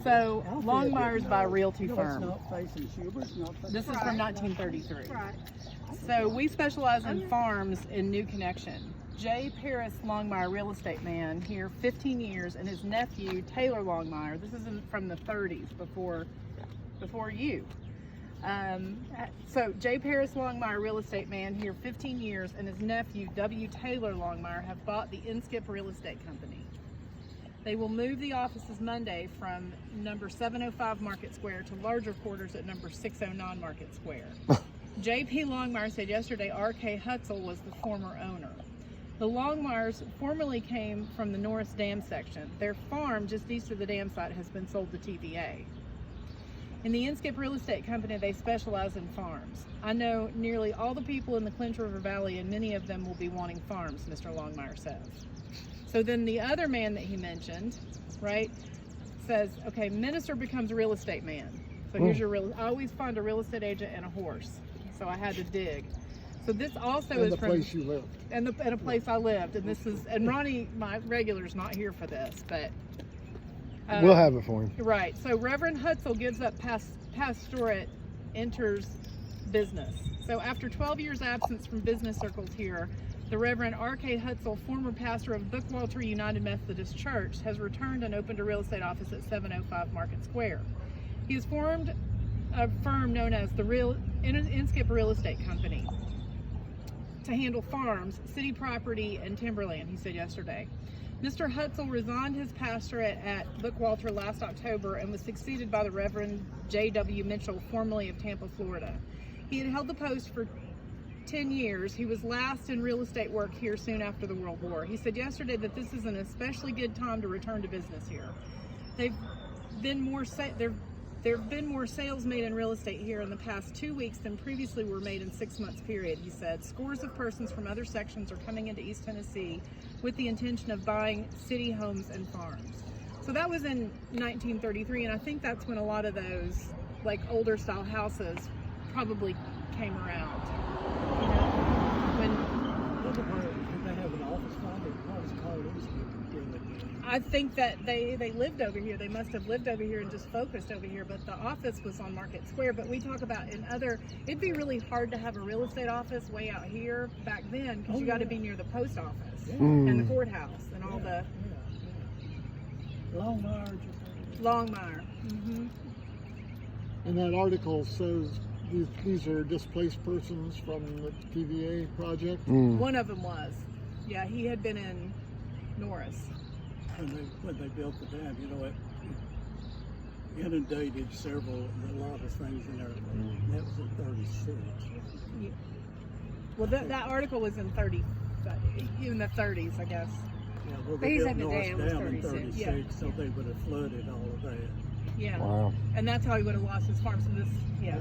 So Longmire's by a realty firm. This is from 1933. Right. So we specialize in farms in New Connection. J. Paris Longmire, real estate man, here 15 years, and his nephew Taylor Longmire. This is from the 30s, before you. So J. Paris Longmire, real estate man, here 15 years, and his nephew W. Taylor Longmire have bought the Inskip Real Estate Company. They will move the offices Monday from number 705 Market Square to larger quarters at number 609 Market Square. J.P. Longmire said yesterday R.K. Hutzel was the former owner. The Longmires formerly came from the Norris Dam section. Their farm just east of the dam site has been sold to TVA. In the Inskip Real Estate Company, they specialize in farms. I know nearly all the people in the Clinch River Valley, and many of them will be wanting farms, Mr. Longmire says. So then the other man that he mentioned, right, says, okay, minister becomes a real estate man. So here's your I always find a real estate agent and a horse. So I had to dig. So this also is from the place you lived. And a place I lived. And this is, and Ronnie, my regular's not here for this, but we'll have it for him. Right. So Reverend Hutzel gives up pastorate, enters business. So after 12 years absence from business circles here, the Reverend R.K. Hutzel, former pastor of Bookwalter United Methodist Church, has returned and opened a real estate office at 705 Market Square. He has formed a firm known as the Inskip Real Estate Company to handle farms, city property, and timberland, he said yesterday. Mr. Hutzel resigned his pastorate at Bookwalter last October and was succeeded by the Reverend J.W. Mitchell, formerly of Tampa, Florida. He had held the post for 10 years. He was last in real estate work here soon after the World War. He said yesterday that this is an especially good time to return to business here. There have been more sales made in real estate here in the past 2 weeks than previously were made in 6 months period, he said. Scores of persons from other sections are coming into East Tennessee with the intention of buying city homes and farms. So that was in 1933, and I think that's when a lot of those like older style houses probably came around. You know, Did they have an office called I think that they lived over here. They must have lived over here and just focused over here, but the office was on Market Square. But we talk about it'd be really hard to have a real estate office way out here back then, because you got to be near the post office and the courthouse and all the Longmire. Mm-hmm. And that article says these are displaced persons from the TVA project. One of them was. Yeah, he had been in Norris. When they built the dam, you know, it inundated a lot of things in there. That was in 36. Yeah. Well, that article was in in the 30s, I guess. Yeah, well, But they he built said the Norris dam was Dam in 36. 36, Yeah. so they would have flooded all of that. Yeah. Wow. And that's how he would have lost his farm. So this, yeah.